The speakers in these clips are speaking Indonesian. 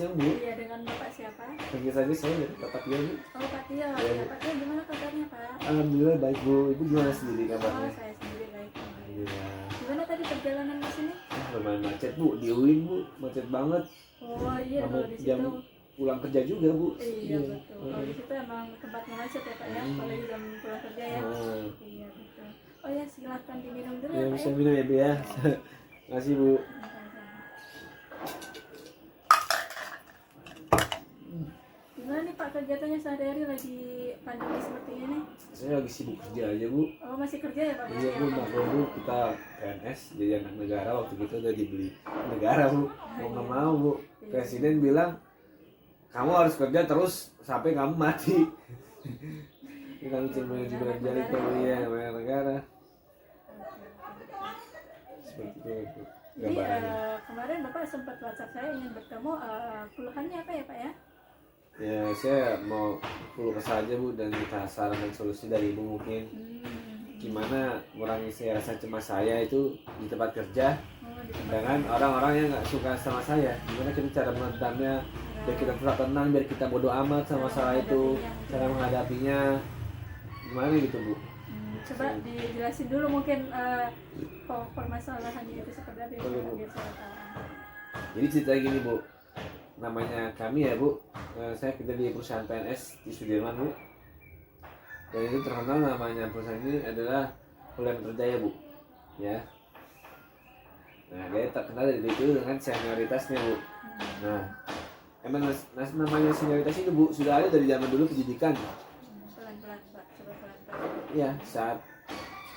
Iseng Bu. Iya, dengan Bapak siapa? Panggil saja saya dari Pak Tio Bu. Oh, Pak Tio. Iya, Ya, Bu. Pak Tio gimana kabarnya, Pak? Alhamdulillah baik Bu. Ibu gimana sendiri Oh, kabarnya? saya sendiri baik. Alhamdulillah. Gimana tadi perjalanan ke sini? Lumayan macet Bu, di UIN Bu, macet banget. Oh, iya, Kamu kalau di jam situ. pulang kerja juga Bu. Iya, betul. Kalau di situ emang tempatnya macet ya, Pak ya. Apalagi jam pulang kerja ya. Oh. Iya, betul. Oh ya, silakan diminum dulu Ya ya, Pak bisa ya. minum ya Bu ya. Makasih Bu. Gimana nih Pak kegiatannya sehari-hari lagi pandemi seperti ini? Saya lagi sibuk kerja aja Bu. Oh, masih kerja ya Pak? Iya Bu, Mbak Bu, kita PNS jadi anak negara, waktu itu udah dibeli negara Bu. Mau nggak mau Bu, Presiden bilang kamu harus kerja terus sampai kamu mati. Kita cuma juga jadi pembelian namanya negara. Seperti itu. Jadi Gambarannya. kemarin Bapak sempat WhatsApp saya ingin bertemu, keluhannya apa ya Pak ya? Ya saya mau keluh kesah aja Bu dan minta saran dan solusi dari Ibu mungkin. Gimana mengurangi rasa cemas saya itu di tempat kerja Oh, di tempat dengan orang-orang yang nggak suka sama saya. Gimana kita cara meredamnya biar kita tetap tenang, biar kita bodo amat sama masalah itu, cara menghadapinya gimana gitu Bu. Coba dijelasin dulu mungkin permasalahannya itu seperti apa ya Boleh, Bu. biar saya tahu. Jadi cerita gini Bu, namanya kami ya Bu, saya kerja di perusahaan PNS di Sudirman Bu, dan itu terkenal namanya perusahaan ini adalah Holland Kerjaya Bu, ya. Nah dia terkenal dari itu dengan senioritasnya Bu. Nah emang namanya senioritas itu Bu sudah ada dari zaman dulu pendidikan. Pelan-pelan Pak, coba pelan-pelan. Iya, saat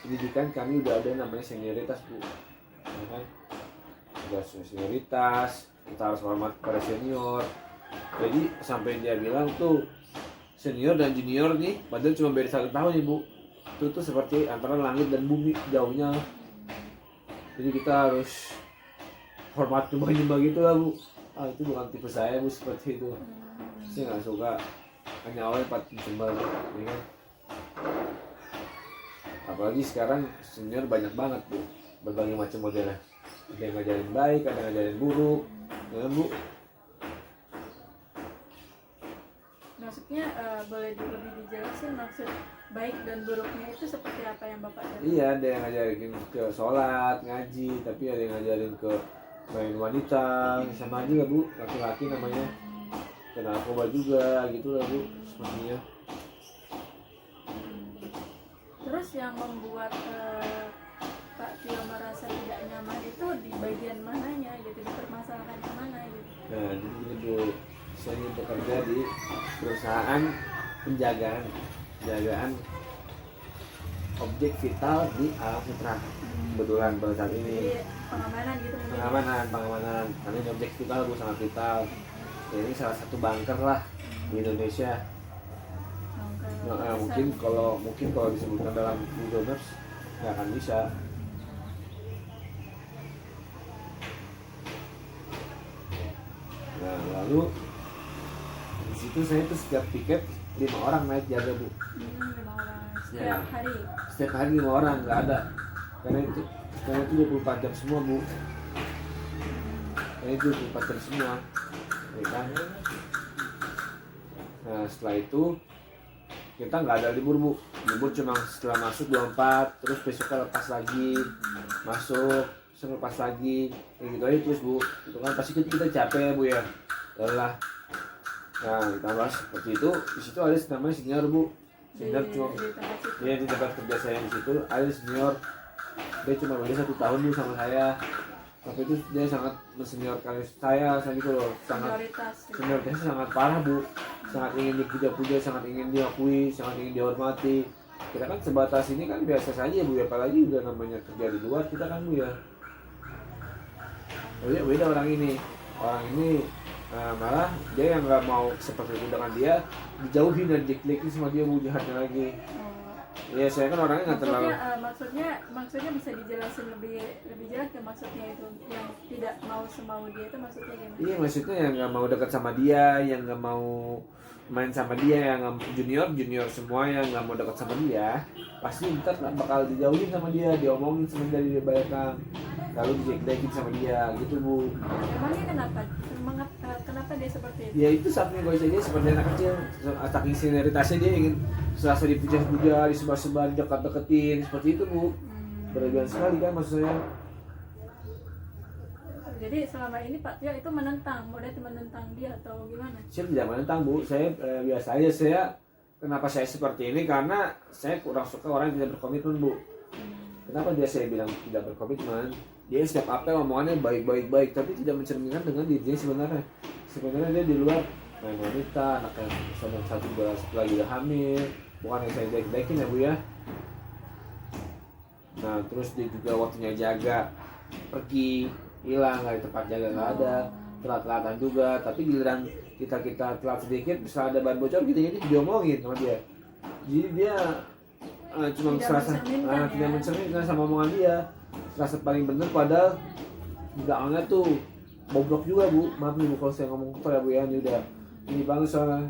pendidikan kami udah ada namanya senioritas Bu, ya kan? Ada senioritas, kita harus hormat pada senior. Jadi sampai dia bilang tuh senior dan junior nih, padahal cuma beda 1 tahun ya Bu. Itu tuh seperti antara langit dan bumi jauhnya. Jadi kita harus hormat nyembah gitu lah Bu. Itu bukan tipe saya Bu seperti itu. Saya nggak suka hanya awalnya pat nyembah Bu, ya kan? Apalagi sekarang senior banyak banget Bu, berbagai macam modelnya. Ada yang ngajarin baik, ada yang ngajarin buruk, ya kan Bu? Maksudnya boleh lebih dijelasin maksud baik dan buruknya itu seperti apa yang Bapak tahu? Iya, ada yang ngajarin ke sholat, ngaji, tapi ada yang ngajarin ke main wanita, sama aja lah Bu, laki-laki namanya. Ke narkoba juga, gitu lah Bu, sepertinya. Terus yang membuat Pak Tio merasa tidak nyaman itu di bagian mananya gitu, di permasalahan yang mana gitu? Nah, jadi gini Bu, saya ini bekerja di perusahaan penjagaan objek vital di alam sutra. Kebetulan pada saat Jadi ini pengamanan gitu mungkin? pengamanan, karena ini objek vital Bu, sangat vital. Ya, ini salah satu bunker lah di Indonesia. Nah, mungkin kalau disebutkan dalam Google Maps nggak akan bisa. Nah lalu di situ saya tuh setiap piket 5 orang naik jaga Bu. 5 orang setiap Ya. hari. Setiap hari 5 orang nggak ada. Karena itu 24 jam semua Bu. Karena itu 24 jam semua. Ya kan? Nah setelah itu kita nggak ada libur Bu. Libur cuma setelah masuk 24, terus besoknya lepas lagi, masuk, terus lepas lagi, kayak gitu aja terus Bu. Itu kan pasti kita capek Bu ya, lelah. Nah ditambah seperti itu, di situ ada namanya senior Bu. Senior cuma dia di tempat kerja saya di situ ada senior, dia cuma beda 1 tahun Bu sama saya. Tapi itu dia sangat menseniorkan saya gitu loh, sangat senioritasnya sangat parah Bu, sangat ingin dipuja-puja, sangat ingin diakui, sangat ingin dihormati. Kita kan sebatas ini kan biasa saja Bu, apalagi udah namanya kerja di luar kita kan Bu ya. Beda orang ini malah dia yang nggak mau seperti itu dengan dia, dijauhin dan dijelekin sama dia Bu, jahatnya lagi. Ya saya kan orangnya nggak terlalu. Maksudnya bisa dijelasin lebih jelas ke maksudnya itu yang tidak mau semau dia itu maksudnya gimana? Iya maksudnya yang nggak mau dekat sama dia, yang nggak mau main sama dia, yang junior semua yang nggak mau dekat sama dia, pasti ntar bakal dijauhin sama dia, diomongin sama dia di belakang, lalu dijelekin sama dia gitu Bu. Emangnya kenapa? kenapa dia seperti itu? Ya itu saking egoisnya dia seperti anak kecil, saking senioritasnya dia ingin serasa dipuja-puja, disebar-sebar, dekat-deketin, seperti itu bu. Berlebihan sekali kan maksud saya. Jadi selama ini Pak Tio itu menentang, Muda itu menentang dia atau gimana? Saya tidak menentang bu, saya biasa aja. Saya kenapa saya seperti ini karena saya kurang suka orang yang tidak berkomitmen bu. Kenapa dia saya bilang tidak berkomitmen? Dia setiap apa omongannya baik-baik, tapi tidak mencerminkan dengan dirinya sebenarnya. Sebenarnya dia di luar main wanita, anak yang sedang satu lagi udah hamil, bukan yang saya baik-baikin ya bu ya. Nah terus dia juga waktunya jaga, pergi, hilang, nggak di tempat jaga nggak ada, telat-telatan juga. Tapi giliran kita telat sedikit, bisa ada ban bocor gitu ini diomongin sama dia. Jadi dia cuma serasa tidak mencerminkan sama omongan dia, serasa paling benar padahal belakangnya tuh bobrok juga bu. Maaf nih bu kalau saya ngomong kotor ya bu ya, ini udah ini banget soalnya.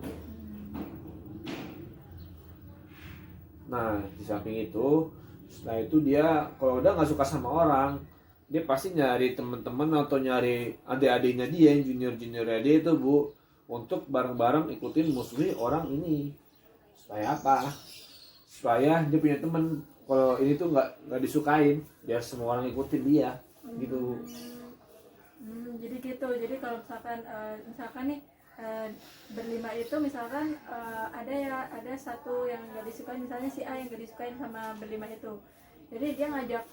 Nah di samping itu, setelah itu dia kalau udah nggak suka sama orang, dia pasti nyari teman-teman atau nyari adik-adiknya dia yang junior-juniornya dia itu bu, untuk bareng-bareng ikutin musuhi orang ini. Supaya apa? Supaya dia punya teman. Kalau ini tuh nggak disukain, biar semua orang ikutin dia gitu. Jadi gitu. Jadi kalau misalkan nih berlima itu misalkan ada satu yang nggak disukain, misalnya si A yang nggak disukain sama berlima itu. Jadi dia ngajak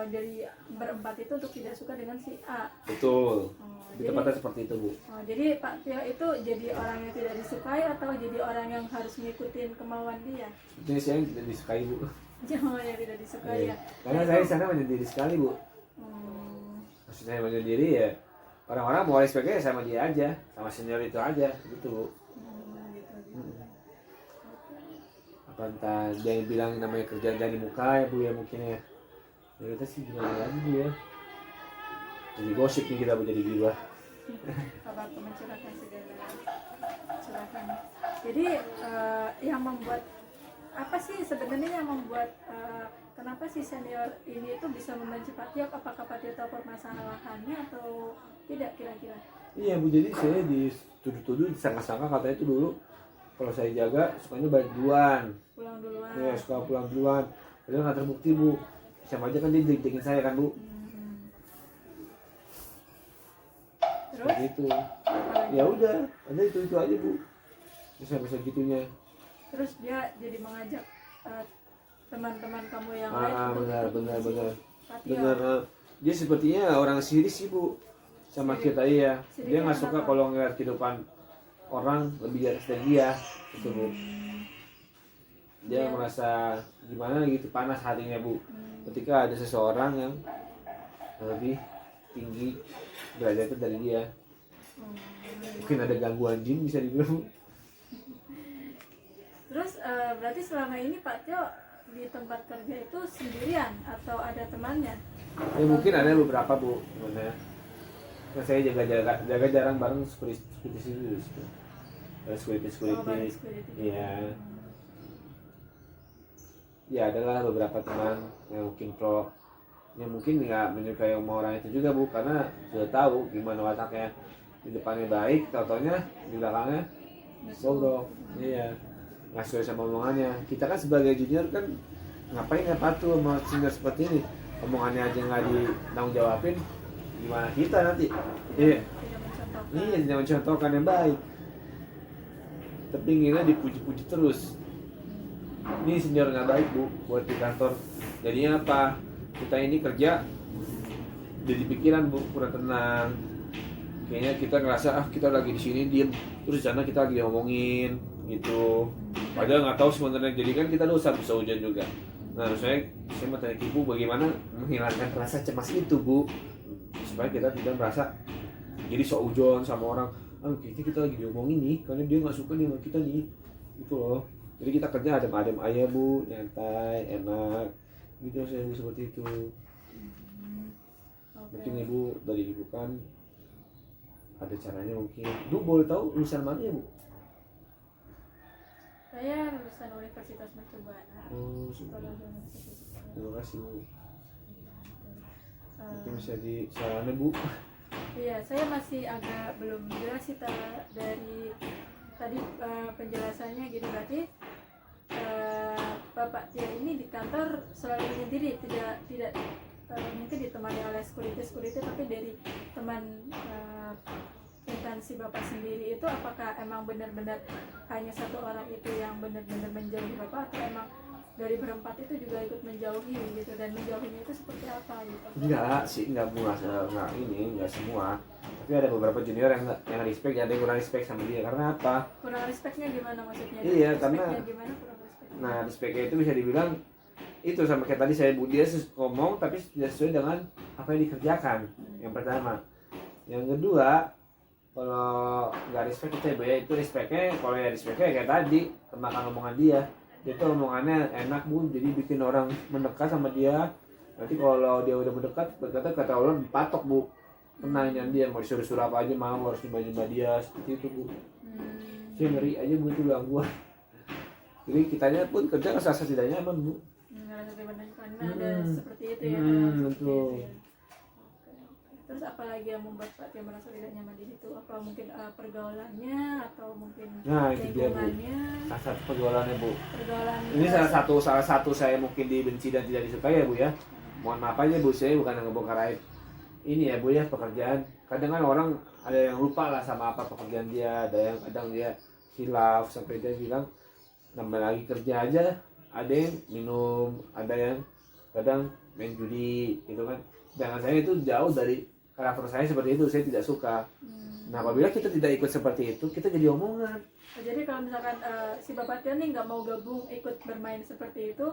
dari berempat itu untuk tidak suka dengan si A. Betul. Di tempatnya seperti itu bu. Jadi Pak Tio itu jadi orang yang tidak disukai atau jadi orang yang harus ngikutin kemauan dia? Ini saya yang tidak disukai bu. Jangan yang tidak disukai ya. Karena saya di sana menyendiri sekali bu. Maksudnya menyendiri ya, orang-orang mau respectnya sama dia aja, sama senior itu aja gitu bu. Apa entah dia yang bilang namanya kerjaan dari muka ya bu ya mungkin ya. Ya kita sih gimana lagi bu ya. Jadi gosip nih kita bu, jadi gibah. Apa mencurahkan segala curahkan. Jadi yang membuat apa sih sebenarnya yang membuat kenapa si senior ini itu bisa membenci Pak Tio? Apakah Pak Tio tahu permasalahannya atau tidak kira-kira? Iya bu, jadi saya dituduh-tuduh, disangka-sangka katanya itu dulu kalau saya jaga sukanya balik duluan. Pulang duluan. Iya, suka pulang duluan. Padahal nggak terbukti bu. Sama aja kan dia jek-jekin saya kan bu. Terus? Seperti itu. Ya udah, ada itu aja bu. Bisa gitunya. Terus dia jadi mengajak teman-teman kamu yang lain untuk benar. Pak Tio. Benar. Dia sepertinya orang siris sih bu sama kita iya. Dia nggak suka kalau ngeliat kehidupan orang lebih di atas dari dia gitu bu. Dia merasa gimana gitu, panas hatinya bu ketika ada seseorang yang lebih tinggi derajatnya dari dia. Mungkin ada gangguan jin bisa dibilang. Terus berarti selama ini Pak Tio di tempat kerja itu sendirian atau ada temannya? Ya mungkin ada beberapa bu, gimana? Nah, saya jaga jarang bareng security sini. Security. Iya. Ya adalah beberapa teman yang mungkin pro, yang mungkin nggak menyukai orang itu juga bu, karena sudah tahu gimana wataknya. Di depannya baik, taunya di belakangnya bobrok. Iya. Nggak sesuai sama omongannya. Kita kan sebagai junior kan ngapain ya patuh sama senior seperti ini, omongannya aja nggak ditanggung jawabin, gimana kita nanti? Iya, tidak mencontohkan yang baik, tapi inginnya dipuji-puji terus. Ini senior nggak baik bu buat di kantor. Jadinya apa? Kita ini kerja jadi pikiran bu, kurang tenang. Kayaknya kita ngerasa kita lagi di sini diem, terus di sana kita lagi ngomongin gitu. Padahal nggak tahu sebenarnya. Jadi kan kita dosa bisa hujan juga. Nah saya mau tanya ke ibu bagaimana menghilangkan rasa cemas itu bu, supaya kita tidak merasa jadi sok ujon sama orang. Kayaknya kita lagi diomongin nih, karena dia nggak suka nih sama kita nih, gitu loh. Jadi kita kerja adem-adem aja bu, nyantai, enak, gitu saya bu, seperti itu. Mungkin ibu dari ibu kan ada caranya mungkin. Bu boleh tahu lulusan mana ya bu? Saya lulusan Universitas Mercu Buana. Terima kasih bu. Mungkin bisa disaranin bu. Iya, saya masih agak belum jelas sih dari tadi penjelasannya gitu. Berarti Bapak Tio ini di kantor selalu sendiri, tidak mungkin ditemani oleh security tapi dari teman instansi Bapak sendiri itu, apakah emang benar-benar hanya satu orang itu yang benar-benar menjauhi Bapak, atau emang dari berempat itu juga ikut menjauhi gitu, dan menjauhinya itu seperti apa gitu? Enggak sih, enggak ini, enggak semua. Tapi ada beberapa junior yang respect, ada yang kurang respect sama dia. Karena apa? Kurang respectnya gimana maksudnya? Iya, Respectnya gimana kurang respectnya? Nah, respectnya itu bisa dibilang itu sama kayak tadi saya dia ngomong tapi tidak sesuai dengan apa yang dikerjakan. Yang pertama. Yang kedua, kalau nggak respect itu ya itu respectnya, kalau ya respectnya kayak tadi kemakan omongan dia. Dia tuh omongannya enak bu, jadi bikin orang mendekat sama dia. Nanti kalau dia udah mendekat, berkata kata Allah dipatok bu. Penanya dia mau disuruh-suruh apa aja mau, harus nyembah dia seperti itu bu. Saya ngeri aja bu itu gangguan. Jadi kitanya pun kerja rasa setidaknya aman bu. Ngerasa benar karena ada seperti itu ya. Betul. Gitu ya. Terus apalagi yang membuat Pak Tio merasa tidak nyaman di situ? Apa mungkin pergaulannya atau mungkin Itu dia bu. lingkungannya? Salah satu pergaulannya bu. Pergaulan Ini salah satu saya mungkin dibenci dan tidak disukai ya bu ya. Mohon maaf aja bu, saya bukan yang ngebongkar aib. Ini ya bu ya, pekerjaan. Kadang kan orang ada yang lupa lah sama apa pekerjaan dia, ada yang kadang dia hilaf sampai dia bilang nambah lagi kerja aja. Ada yang minum, ada yang kadang main judi gitu kan. Jangan saya itu jauh dari karakter saya seperti itu, saya tidak suka. Nah apabila kita tidak ikut seperti itu, kita jadi omongan. Jadi kalau misalkan si Bapak Tio nih nggak mau gabung ikut bermain seperti itu,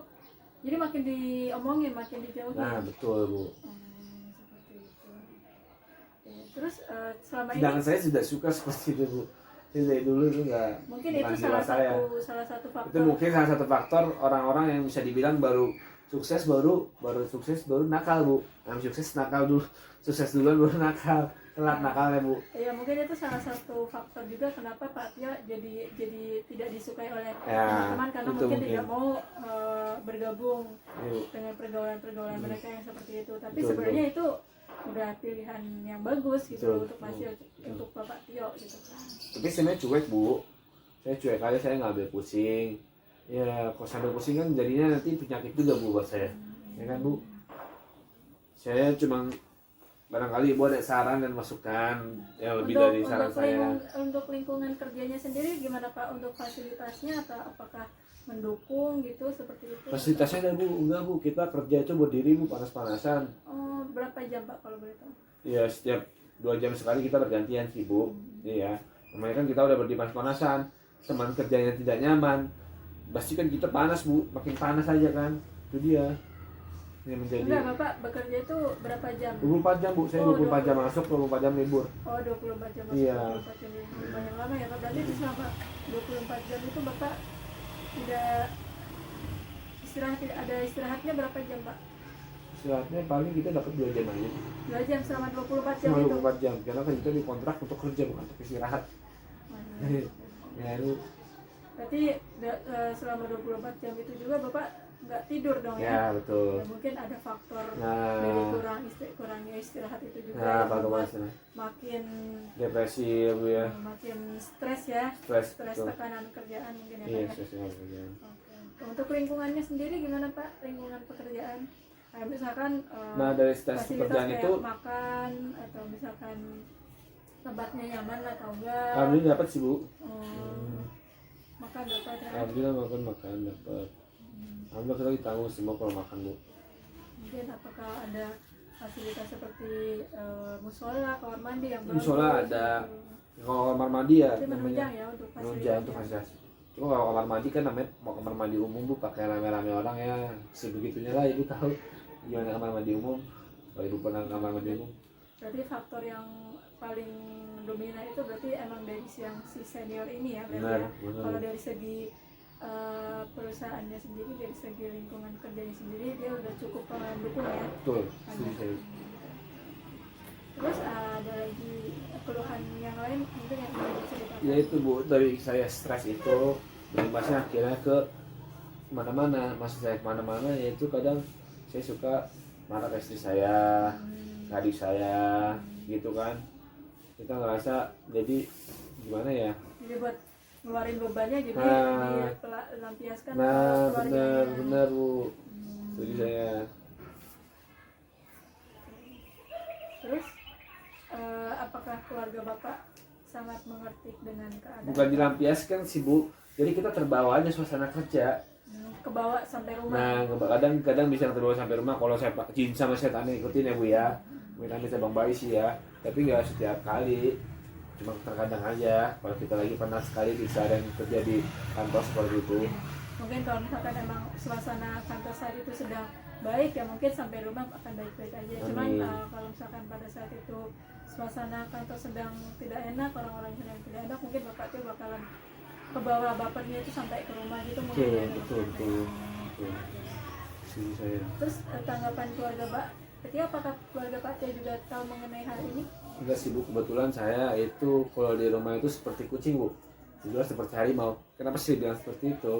jadi makin diomongin, makin dijauhin. Nah betul bu. Seperti itu. Ya, terus selama ini Sedangkan saya tidak suka seperti itu bu. Saya dari dulu itu nggak. mungkin itu salah satu faktor. Itu mungkin salah satu faktor orang-orang yang bisa dibilang baru sukses baru nakal bu. Sukses nakal dulu, sukses duluan baru nakal, telat nakalnya bu. Ya mungkin itu salah satu faktor juga kenapa Pak Tio jadi tidak disukai oleh Ya, teman-teman, karena itu mungkin mungkin. tidak mau bergabung Iya. dengan pergaulan mereka yang seperti itu. Tapi Betul, sebenarnya itu udah pilihan yang bagus gitu Betul, untuk masih untuk Bapak Tio gitu kan. Tapi sebenarnya cuek bu, saya cuek aja, saya nggak ambil pusing. Ya kalau sambil pusing kan jadinya nanti penyakit juga bu buat saya, ya kan bu. Saya cuma barangkali ibu ada saran dan masukan yang lebih dari saran saya. Untuk lingkungan kerjanya sendiri gimana Pak, untuk fasilitasnya atau apakah mendukung gitu seperti itu? Fasilitasnya ada bu, enggak bu, kita kerja itu berdiri bu, panas-panasan. Oh, berapa jam Pak kalau boleh tahu? Ya setiap 2 jam sekali kita bergantian sih bu. Iya, namanya kan kita udah berdiri panas-panasan, teman kerjanya tidak nyaman, pasti kan kita panas bu, makin panas aja kan, itu dia yang menjadi. Enggak, Bapak bekerja itu berapa jam? 24 jam bu, saya 24 jam masuk, 24 jam libur. Oh, 24 jam masuk, Iya. 24 jam lumayan lama ya Pak. Berarti di selama 24 jam itu Bapak tidak ada istirahatnya berapa jam Pak? Istirahatnya paling kita dapat 2 jam aja. 2 jam selama 24 jam Cuma itu? 24 jam, karena kan kita dikontrak untuk kerja bukan untuk istirahat. Ya itu. Berarti selama 24 jam itu juga Bapak nggak tidur dong ya? Ya betul. Ya, mungkin ada faktor Nah. dari kurangnya istirahat itu juga Nah, yang Pak membuat Thomas, makin depresi ya bu ya. makin stres ya, Stres, betul. tekanan kerjaan mungkin ya Pak Iya, ya? stres dengan kerjaan. Oke. Untuk lingkungannya sendiri gimana Pak, lingkungan pekerjaan? Kayak misalkan Nah dari stres fasilitas pekerjaan kayak itu, makan atau misalkan tempatnya nyaman atau enggak? alhamdulillah dapat sih bu. Makan dapat ya? Alhamdulillah makan dapat. Alhamdulillah kita ditanggung semua kalau makan bu. Mungkin apakah ada fasilitas seperti musola, kamar mandi yang bagus? Musola ada. Kalau kamar mandi ya Jadi menunjang ya untuk menunjang untuk fasilitas. fasilitas. Cuma kalau kamar mandi kan namanya mau kamar mandi umum bu, pakai rame-rame orang ya, sebegitunya lah ibu tahu gimana kamar mandi umum. Kalau ibu pernah kamar mandi umum. Berarti faktor yang paling dominan itu berarti emang dari si senior ini ya berarti Benar, ya. benar. Kalau dari segi perusahaannya sendiri, dari segi lingkungan kerjanya sendiri, dia udah cukup mendukung ya. Betul, setuju saya. Terus ada lagi keluhan yang lain mungkin yang bisa diceritakan? Ya itu bu, dari saya stres itu berimbasnya akhirnya ke kemana-mana. Maksud saya kemana-mana yaitu kadang saya suka marah ke istri saya, ke adik saya, gitu kan. kita ngerasa jadi gimana ya, Jadi buat ngeluarin bebannya jadi Nah. dilampiaskan ke nah keluarganya. bener Bu, setuju saya. Terus apakah keluarga Bapak sangat mengerti dengan keadaan? Bukan dilampiaskan sih Bu, jadi kita terbawa aja suasana kerja. Kebawa sampai rumah. Nah kadang bisa terbawa sampai rumah kalau saya jin sama setan ikutin ya Bu ya, amit-amit Bang Bayi sih ya, tapi nggak setiap kali, cuma terkadang aja kalau kita lagi penat sekali bisa dan kerja di kantor seperti itu. Mungkin kalau misalkan emang suasana kantor saat itu sedang baik ya mungkin sampai rumah akan baik-baik aja. Cuman Amin. kalau misalkan pada saat itu suasana kantor sedang tidak enak, orang-orang sedang tidak enak, mungkin Bapak tuh bakalan kebawa bapernya itu sampai ke rumah gitu mungkin. Betul, ya. betul. Setuju saya. Terus tanggapan keluarga Pak, ketika apakah keluarga Pak Tio juga tahu mengenai hal ini? Enggak sih Bu, kebetulan saya itu kalau di rumah itu seperti kucing Bu, juga seperti harimau. Kenapa sih bilang seperti itu?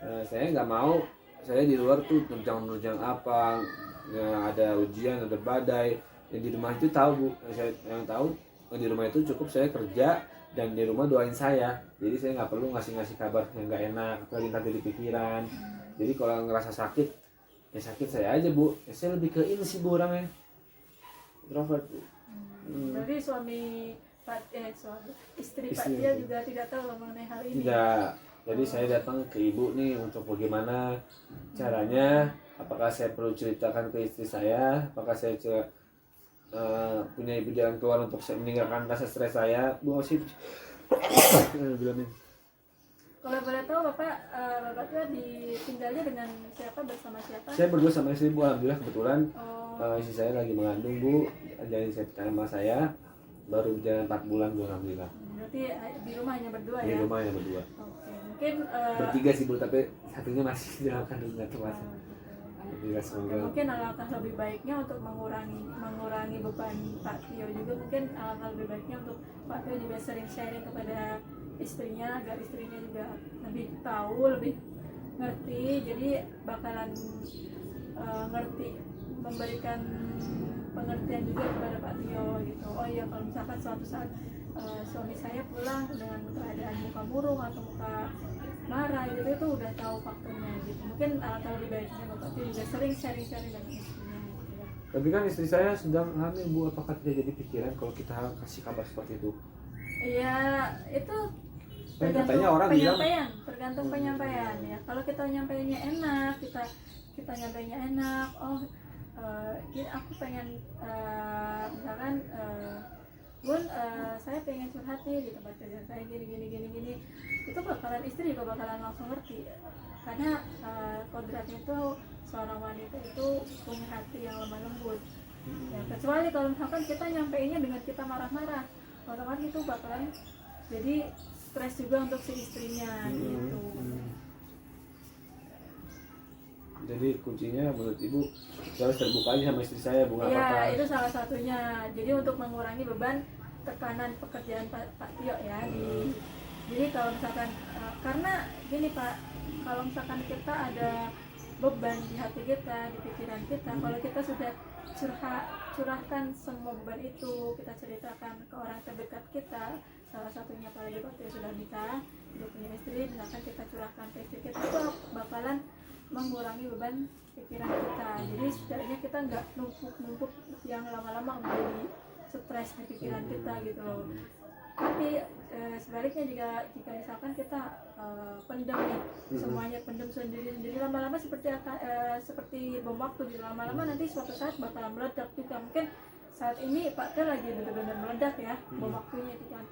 Saya nggak mau, saya di luar tuh nerjang apa, ya, ada ujian, ada badai. Yang di rumah itu tahu Bu, yang tahu di rumah itu cukup saya kerja dan di rumah doain saya. Jadi saya nggak perlu ngasih kabar yang nggak enak, apalagi nanti di pikiran. Jadi kalau ngerasa sakit, ya sakit saya aja Bu. Ya, saya lebih ke ini sih Bu orangnya, introvert Bu. Berarti istri Pak Istri. Tio juga tidak tahu mengenai hal ini. Tidak. Jadi saya datang ke ibu nih untuk bagaimana caranya, apakah saya perlu ceritakan ke istri saya, apakah saya punya ibu jalan keluar untuk saya meninggalkan rasa stres saya. Bu sih bilangin. Kalau boleh tahu Bapak Tio ditinggalnya dengan siapa, bersama siapa? Saya berdua sama istri Bu, alhamdulillah kebetulan Oh, istri saya lagi mengandung Bu, jadi saya sama saya baru berjalan 4 bulan Bu, alhamdulillah. berarti di rumah hanya berdua Di ya? rumah hanya berdua. Oke, mungkin Bertiga sih Bu, tapi satunya masih dalam kandungan termasuk. Alhamdulillah semoga. mungkin alangkah lebih baiknya untuk mengurangi beban Pak Tio juga, mungkin alangkah lebih baiknya untuk Pak Tio juga sering sharing kepada istrinya agar istrinya juga lebih tahu, lebih ngerti, jadi bakalan ngerti, memberikan pengertian juga kepada Pak Tio gitu. Oh iya, kalau misalkan suatu saat suami saya pulang dengan keadaan muka murung atau muka marah gitu, itu udah tahu faktornya gitu. Mungkin alangkah lebih baiknya Bapak Tio juga sering sharing-sharing dengan istrinya gitu ya. Tapi kan istri saya sedang hamil Bu, apakah tidak jadi pikiran kalau kita kasih kabar seperti itu? Iya, itu Kan katanya orang bilang tergantung penyampaian ya. Kalau kita nyampainya enak, kita nyampainya enak, oh ini aku pengen misalkan Bun, saya pengen curhat nih di tempat kerja saya gini, itu bakalan istri juga bakalan langsung ngerti, karena kodratnya itu seorang wanita itu punya hati yang lemah lembut ya, kecuali kalau misalkan kita nyampeinnya dengan kita marah-marah, otomatis itu bakalan jadi stres juga untuk si istrinya gitu. Jadi kuncinya menurut Ibu saya harus terbuka aja sama istri saya, Bu, nggak Iya, apa-apa. itu salah satunya. Jadi untuk mengurangi beban tekanan pekerjaan Pak Tio ya. Jadi kalau misalkan karena gini Pak, kalau misalkan kita ada beban di hati kita, di pikiran kita, kalau kita sudah curahkan semua beban itu, kita ceritakan ke orang terdekat kita, salah satunya apalagi Pak Tio sudah nikah, sudah punya istri, misalkan kita curahkan ke istri kita, itu bakalan mengurangi beban pikiran kita. Jadi setidaknya kita nggak numpuk yang lama-lama menjadi stres di pikiran kita gitu loh. Tapi sebaliknya jika misalkan kita pendam nih, semuanya pendam sendiri, lama-lama seperti bom waktu gitu, lama-lama nanti suatu saat bakalan meledak juga. Mungkin saat ini Pak Tio lagi benar-benar meledak ya, bom waktunya itu kan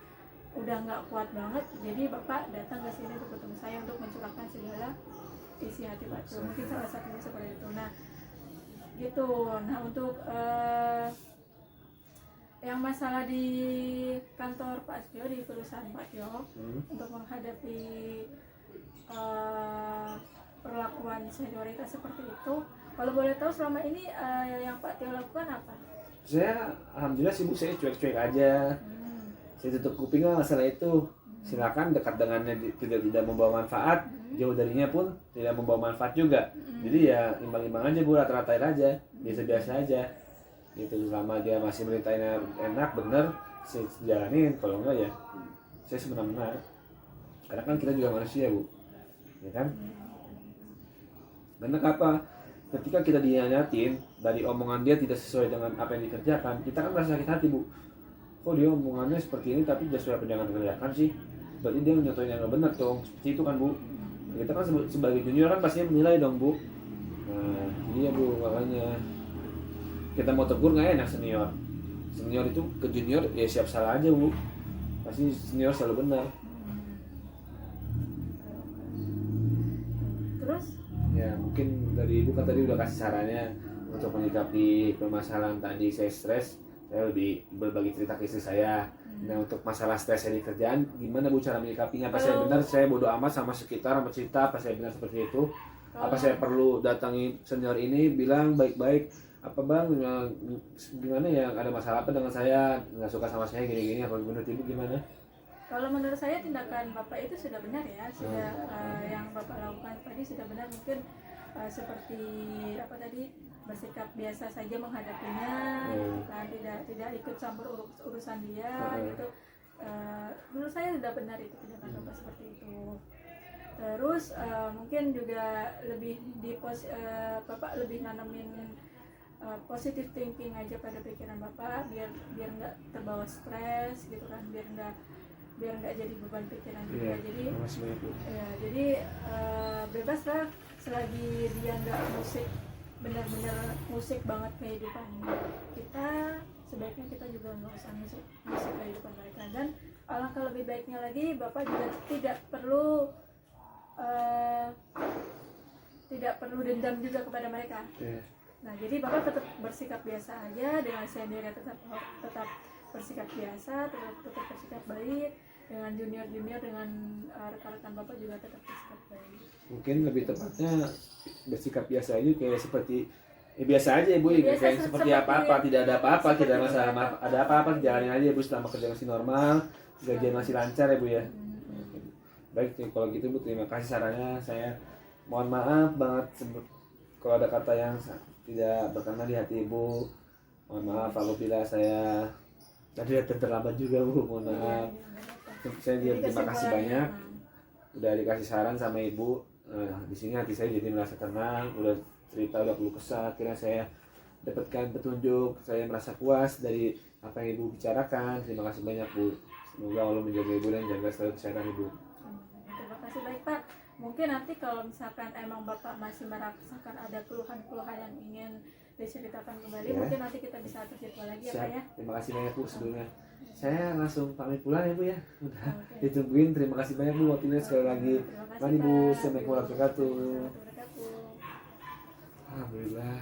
udah nggak kuat banget, jadi Bapak datang ke sini untuk ketemu saya untuk mencurahkan segala isi hati Pak Tio, mungkin salah satunya seperti itu. Nah gitu. Nah untuk yang masalah di kantor Pak Tio, di perusahaan Pak Tio, untuk menghadapi perlakuan senioritas seperti itu, kalau boleh tahu selama ini yang Pak Tio lakukan apa? Saya alhamdulillah sih Bu, saya cuek-cuek aja. Saya tutup kuping lah masalah itu. Silakan dekat dengannya tidak membawa manfaat, jauh darinya pun tidak membawa manfaat juga. Jadi ya imbang-imbang aja Bu, rata-ratain aja, biasa-biasa aja. Gitu, selama dia masih merintahnya enak, bener, saya jalanin, kalau enggak ya saya semena-mena. Karena kan kita juga manusia bu, ya kan? Karena apa? Ketika kita dihianatin dari omongan dia tidak sesuai dengan apa yang dikerjakan, kita kan merasa sakit hati bu. Kok dia omongannya seperti ini tapi tidak sesuai apa yang dikerjakan sih? Berarti dia nyontohin yang nggak benar dong. Seperti itu kan bu. Kita kan sebagai junior kan pastinya menilai dong bu. Nah iya bu, makanya kita mau tegur nggak enak senior. Senior itu ke junior ya siap salah aja bu. Pasti senior selalu benar. Terus Ya mungkin dari ibu kan tadi udah kasih sarannya untuk menyikapi permasalahan tadi saya stres, saya lebih berbagi cerita ke istri saya. Nah untuk masalah stres saya di kerjaan, gimana bu cara menyikapinya? Apa saya benar saya bodoh amat sama sekitar, sama cerita, apa saya benar seperti itu? Apa saya perlu datangi senior ini bilang baik-baik, apa bang gimana ya, ada masalah apa dengan saya, nggak suka sama saya gini-gini, apa menurut ibu gimana? kalau menurut saya tindakan bapak itu sudah benar ya, sudah yang bapak lakukan tadi sudah benar. Mungkin seperti apa tadi, bersikap biasa saja menghadapinya, gitu kan, tidak ikut campur urusan dia gitu. Menurut saya sudah benar itu tindakan bapak seperti itu. Terus mungkin juga lebih bapak lebih nanamin positive thinking aja pada pikiran bapak, biar nggak terbawa stres gitu kan, biar nggak jadi beban pikiran juga. Jadi ya, jadi bebas lah selagi dia nggak benar-benar musik banget kehidupan kita, sebaiknya kita juga nggak usah musik kehidupan mereka. Dan alangkah lebih baiknya lagi bapak juga tidak perlu dendam juga kepada mereka. Nah jadi bapak tetap bersikap biasa aja dengan seniornya, tetap bersikap biasa, tetap bersikap baik dengan junior, dengan rekan-rekan bapak juga tetap bersikap baik. Mungkin lebih tepatnya bersikap biasa aja, kayak seperti biasa aja ibu, ya, kayak seperti apa-apa, tidak ada apa-apa, tidak ada masalah, ada apa-apa jalanin aja ibu, selama kerja masih normal, gajian masih lancar ya bu ya. Baik kalau gitu bu, terima kasih sarannya. Saya mohon maaf banget kalau ada kata yang tidak berkenan di hati ibu, mohon maaf apabila saya tadi terlambat juga bu, mohon maaf. Saya juga terima kasih banyak udah dikasih saran sama ibu. Di sini hati saya jadi merasa tenang, udah cerita, udah keluh kesah, akhirnya saya dapatkan petunjuk, saya merasa puas dari apa yang ibu bicarakan. Terima kasih banyak bu, semoga Allah menjaga ibu dan jaga selalu kesehatan ibu. Terima kasih baik pak. Mungkin nanti kalau misalkan emang bapak masih merasakan ada keluhan-keluhan yang ingin diceritakan kembali, mungkin nanti kita bisa atur jadwal lagi ya pak ya. Terima kasih banyak bu sebelumnya. Saya langsung pamit pulang ya bu ya, udah ditungguin. Terima kasih banyak bu waktunya sekali lagi. Mari bu, assalamualaikum warahmatullahi wabarakatuh. Alhamdulillah.